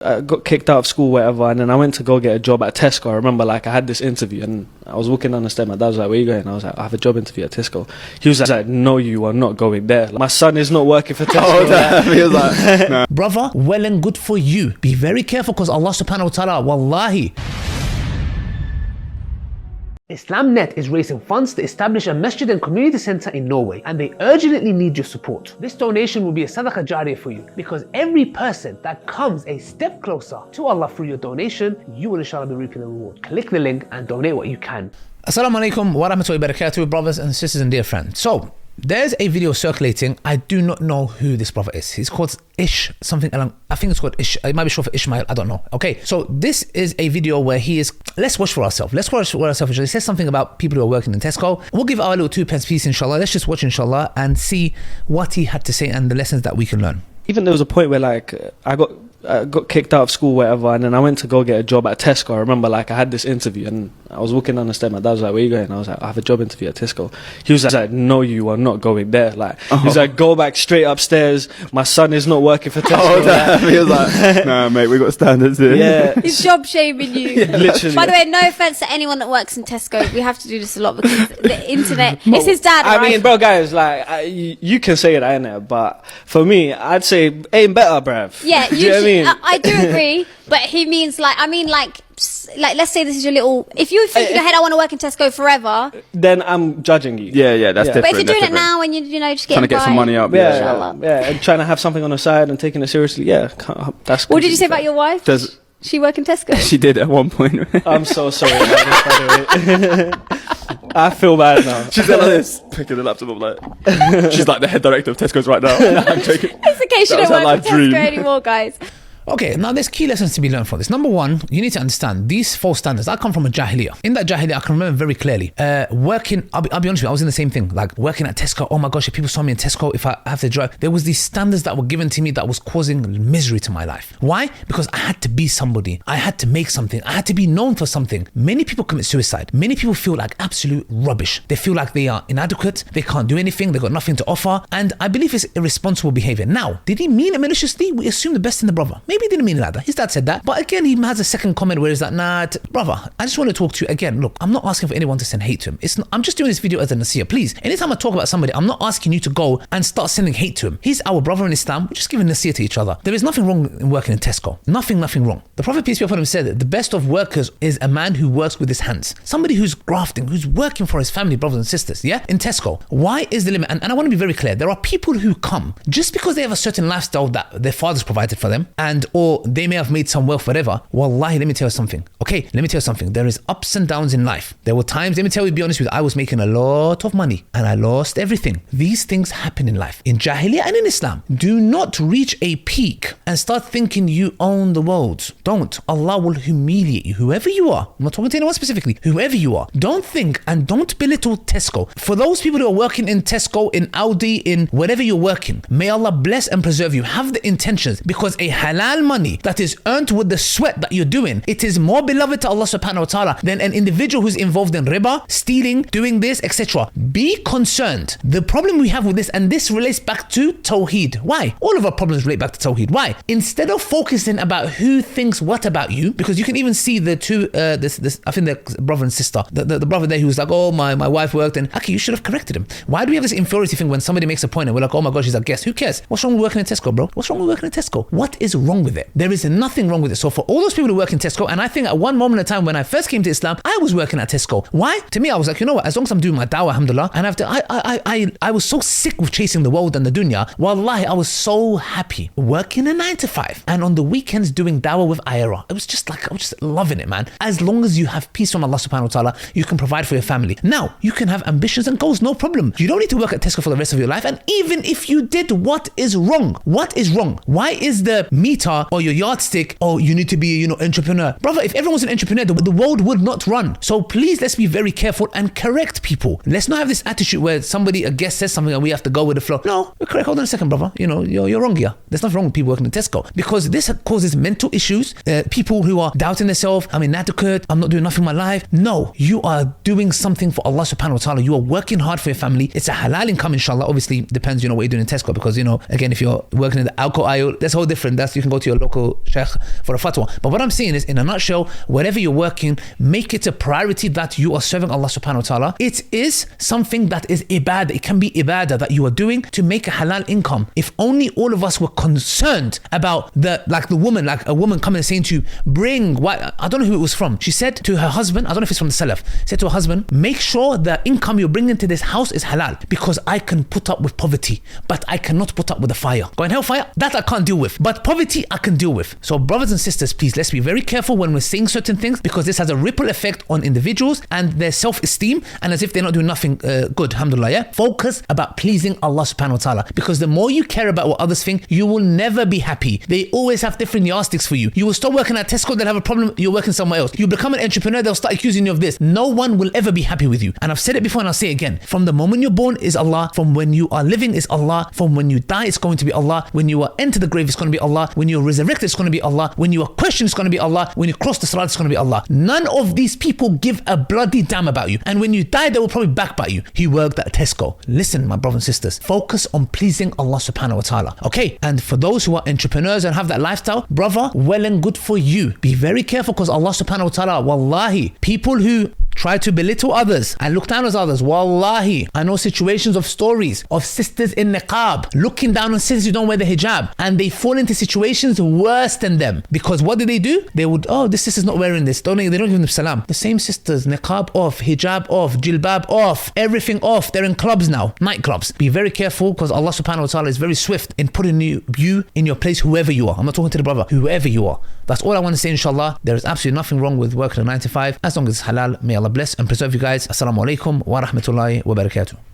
I got kicked out of school, whatever, and then I went to go get a job at Tesco. I remember, like, I had this interview, and I was walking down the step. My dad was like, "Where are you going?" I was like, "I have a job interview at Tesco." He was like, "No, you are not going there. Like, my son is not working for Tesco." He was like, no. Brother, well and good for you. Be very careful, because Allah subhanahu wa ta'ala, wallahi. IslamNet is raising funds to establish a masjid and community center in Norway, and they urgently need your support. This donation will be a sadaqah jariyah for you, because every person that comes a step closer to Allah through your donation, you will inshallah be reaping the reward. Click the link and donate what you can. Assalamu alaikum wa rahmatullahi wa barakatuh, brothers and sisters and dear friends. So, there's a video circulating. I do not know who this brother is. He's called Ish, something along, I think it's called Ish. It might be short for Ishmael, I don't know. Okay, so this is a video where he is, let's watch for ourselves. Let's watch for ourselves. He says something about people who are working in Tesco. We'll give our little 2 pence piece, inshallah. Let's just watch, inshallah, and see what he had to say and the lessons that we can learn. Even there was a point where, like, I got kicked out of school, whatever, and then I went to go get a job at Tesco. I remember, like, I had this interview, and I was walking down the step. My dad was like, "Where are you going?" I was like, "I have a job interview at Tesco." He was like, "No, you are not going there." Like, he was like, "Go back straight upstairs. My son is not working for Tesco." He was like, "No, mate, we got standards here." Yeah, he's job shaming you. Yeah, literally. By the way, no offense to anyone that works in Tesco. We have to do this a lot because the internet. It's his dad. I right? mean, bro, guys, like, you can say that, innit? But for me, I'd say ain't better, bruv. Yeah, do you know what I mean? I do agree, but he means like, I mean, like let's say this is your little. If you think in your head, I want to work in Tesco forever, then I'm judging you. Yeah, that's different. But if you're doing it now and you know just trying to get some money up, yeah, and trying to have something on the side and taking it seriously, that's. What did you say about your wife? Does she work in Tesco? She did at one point. I'm so sorry about this, by the way. I feel bad now. She's like this, picking the laptop up like. She's like the head director of Tesco's right now. I'm joking. It's okay, she don't work for Tesco anymore, guys. Okay, now there's key lessons to be learned from this. Number one, you need to understand these false standards. I come from a jahiliyyah. In that jahiliyyah, I can remember very clearly. Working, I'll be honest with you, I was in the same thing. Like working at Tesco, oh my gosh, if people saw me in Tesco, if I have to drive, there was these standards that were given to me that was causing misery to my life. Why? Because I had to be somebody. I had to make something. I had to be known for something. Many people commit suicide. Many people feel like absolute rubbish. They feel like they are inadequate. They can't do anything. They've got nothing to offer. And I believe it's irresponsible behavior. Now, did he mean it maliciously? We assume the best in the brother. Maybe he didn't mean it like that. His dad said that. But again, he has a second comment where he's like, nah, brother, I just want to talk to you again. Look, I'm not asking for anyone to send hate to him. I'm just doing this video as a nasiyah. Please, anytime I talk about somebody, I'm not asking you to go and start sending hate to him. He's our brother in Islam. We're just giving nasiyah to each other. There is nothing wrong in working in Tesco. Nothing wrong. The Prophet, peace be upon him, said that the best of workers is a man who works with his hands. Somebody who's grafting, who's working for his family, brothers and sisters, yeah? In Tesco. Why is the limit? And I want to be very clear. There are people who come just because they have a certain lifestyle that their fathers provided for them, and or they may have made some wealth, whatever. Wallahi, let me tell you something. Okay, let me tell you something. There is ups and downs in life. There were times, let me tell you, be honest with you, I was making a lot of money and I lost everything. These things happen in life. In Jahiliyyah and in Islam. Do not reach a peak and start thinking you own the world. Don't. Allah will humiliate you. Whoever you are. I'm not talking to anyone specifically. Whoever you are. Don't think and don't belittle Tesco. For those people who are working in Tesco, in Audi, in whatever you're working, may Allah bless and preserve you. Have the intentions, because a halal money that is earned with the sweat that you're doing, it is more beloved to Allah subhanahu wa ta'ala than an individual who's involved in riba, stealing, doing this, etc. Be concerned. The problem we have with this, and this relates back to Tawheed. Why? All of our problems relate back to Tawheed. Why? Instead of focusing about who thinks what about you, because you can even see the two, I think the brother and sister, the brother there who was like, oh, my wife worked, and okay, you should have corrected him. Why do we have this inferiority thing when somebody makes a point and we're like, oh my gosh, he's a guest? Who cares? What's wrong with working in Tesco, bro? What's wrong with working in Tesco? What is wrong with it? There is nothing wrong with it. So for all those people who work in Tesco, and I think at one moment in time when I first came to Islam, I was working at Tesco. Why? To me, I was like, you know what? As long as I'm doing my dawah, alhamdulillah, and I was so sick of chasing the world and the dunya. Wallahi, I was so happy working a 9 to 5 and on the weekends doing dawah with ayara. It was just like, I was just loving it, man. As long as you have peace from Allah subhanahu wa ta'ala, you can provide for your family. Now, you can have ambitions and goals, no problem. You don't need to work at Tesco for the rest of your life. And even if you did, what is wrong? What is wrong? Why is the meter or your yardstick, oh, you need to be, entrepreneur? Brother, if everyone's was an entrepreneur, the world would not run. So please, let's be very careful and correct people. Let's not have this attitude where a guest says something and we have to go with the flow. No, we're correct. Hold on a second, brother. You know, you're wrong here. There's nothing wrong with people working at Tesco, because this causes mental issues. People who are doubting themselves, I'm inadequate, I'm not doing nothing in my life. No, you are doing something for Allah subhanahu wa ta'ala. You are working hard for your family. It's a halal income, inshallah. Obviously, depends, what you're doing in Tesco, because, again, if you're working in the alcohol aisle, that's all different. You can go to your local sheikh for a fatwa. But what I'm saying is, in a nutshell, wherever you're working, make it a priority that you are serving Allah subhanahu wa ta'ala. It is something that is ibadah. It can be ibadah that you are doing to make a halal income. If only all of us were concerned about a woman coming and saying to you, I don't know who it was from. She said to her husband, I don't know if it's from the Salaf, said to her husband, make sure the income you're bringing to this house is halal, because I can put up with poverty, but I cannot put up with the fire. Going hellfire, that I can't deal with. But poverty, I can deal with. So brothers and sisters, please, let's be very careful when we're saying certain things, because this has a ripple effect on individuals and their self-esteem, and as if they're not doing nothing good, alhamdulillah, yeah? Focus about pleasing Allah subhanahu wa ta'ala, because the more you care about what others think, you will never be happy. They always have different yardsticks for you. You will stop working at Tesco, they'll have a problem, you're working somewhere else. You become an entrepreneur, they'll start accusing you of this. No one will ever be happy with you. And I've said it before and I'll say it again. From the moment you're born is Allah. From when you are living is Allah. From when you die, it's going to be Allah. When you are enter the grave, it's going to be Allah. When you're resurrected, it's going to be Allah. When you are questioned, it's going to be Allah. When you cross the Sirat, it's going to be Allah. None of these people give a bloody damn about you. And when you die, they will probably backbite you. He worked at Tesco. Listen, my brothers and sisters, focus on pleasing Allah subhanahu wa ta'ala. Okay? And for those who are entrepreneurs and have that lifestyle, brother, well and good for you. Be very careful, because Allah subhanahu wa ta'ala, wallahi, people who try to belittle others and look down on others, wallahi, I know situations of stories of sisters in niqab looking down on sisters who don't wear the hijab, and they fall into situations worse than them, because what do? They would, this sister's not wearing this, they don't give them salam. The same sisters, niqab off, hijab off, jilbab off, everything off. They're in clubs now, nightclubs. Be very careful, because Allah subhanahu wa ta'ala is very swift in putting you in your place, whoever you are. I'm not talking to the brother, whoever you are. That's all I want to say, inshallah. There is absolutely nothing wrong with working a 9 to 5 as long as it's halal. May Allah bless and preserve you guys. Assalamu alaikum wa rahmatullahi wa barakatuh.